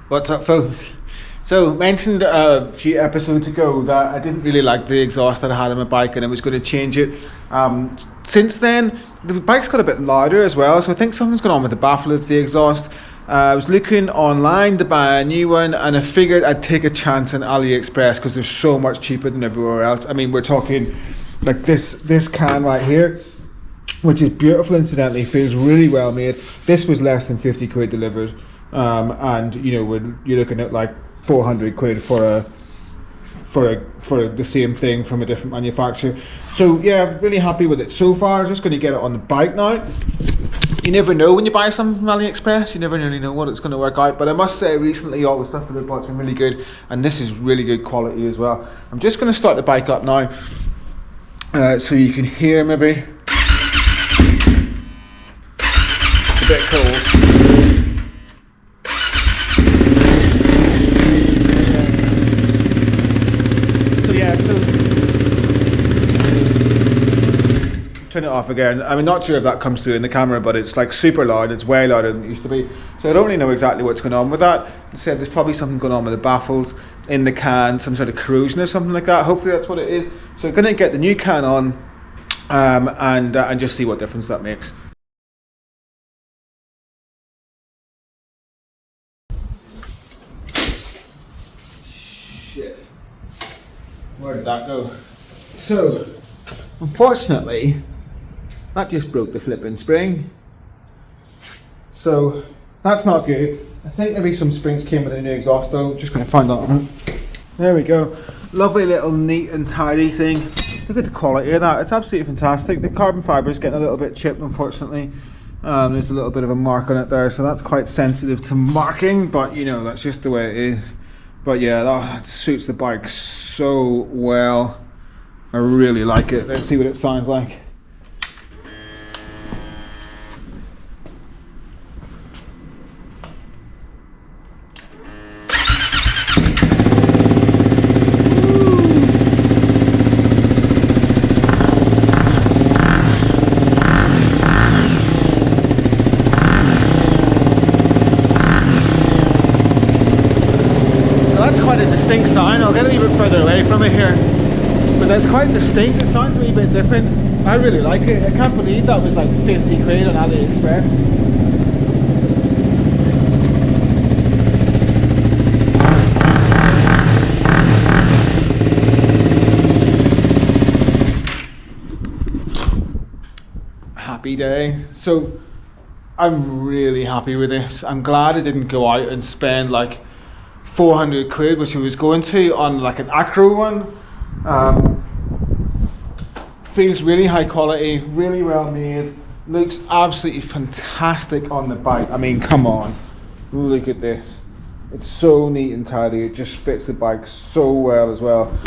What's up, folks? So, mentioned a few episodes ago that I didn't really like the exhaust that I had on my bike and I was going to change it. Since then, the bike's got a bit louder as well, so I think something's going on with the baffle of the exhaust. I was looking online to buy a new one and I figured I'd take a chance on AliExpress because they're so much cheaper than everywhere else. I mean, we're talking like this can right here, which is beautiful incidentally, feels really well made. This was less than 50 quid delivered. And you know, you're looking at like 400 quid for the same thing from a different manufacturer. So yeah, really happy with it so far. Just going to get it on the bike now. You never know when you buy something from AliExpress, you never really know what it's going to work out. But I must say, recently all the stuff that I bought's been really good, and this is really good quality as well. I'm just going to start the bike up now, so you can hear maybe. It's a bit cold. Turn it off again. I'm not sure if that comes through in the camera, but it's like super loud. It's way louder than it used to be. So I don't really know exactly what's going on with that. I said there's probably something going on with the baffles in the can, some sort of corrosion or something like that. Hopefully that's what it is. So I'm going to get the new can on and just see what difference that makes. Shit. Where did that go? So, unfortunately, that just broke the flipping spring. So that's not good. I think maybe some springs came with a new exhaust though. Just going to find out. There we go. Lovely little neat and tidy thing. Look at the quality of that. It's absolutely fantastic. The carbon fibre is getting a little bit chipped, unfortunately. There's a little bit of a mark on it there, so that's quite sensitive to marking, but you know, that's just the way it is. But yeah, that suits the bike so well. I really like it. Let's see what it sounds like. Distinct sound. I'll get a little bit further away from it here, but that's quite distinct. It sounds a wee bit different. I really like it. I can't believe that was like 50 quid on AliExpress. Happy day. So I'm really happy with this. I'm glad I didn't go out and spend like 400 quid, which I was going to, on like an acro one. Feels really high quality, really well made, looks absolutely fantastic on the bike. I mean, come on, look at this. It's so neat and tidy. It just fits the bike so well as well.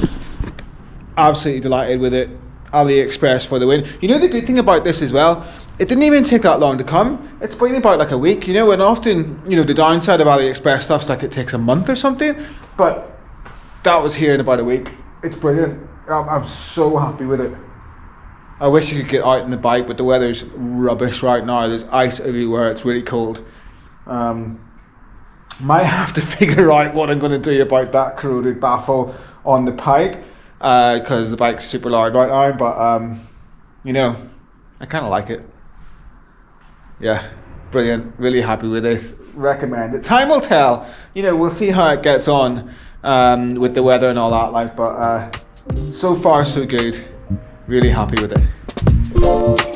Absolutely delighted with it. AliExpress for the win. You know the good thing about this as well, it didn't even take that long to come. It's been about like a week, you know, and often, you know, the downside of AliExpress stuff's like it takes a month or something, but that was here in about a week. It's brilliant. I'm so happy with it. I wish you could get out on the bike, but the weather's rubbish right now. There's ice everywhere. It's really cold. Might have to figure out what I'm going to do about that corroded baffle on the pipe, because the bike's super loud right now, but you know, I kind of like it. Yeah, brilliant. Really happy with this. Recommend it. Time will tell. You know, we'll see how it gets on with the weather and all that, like. But so far so good. Really happy with it.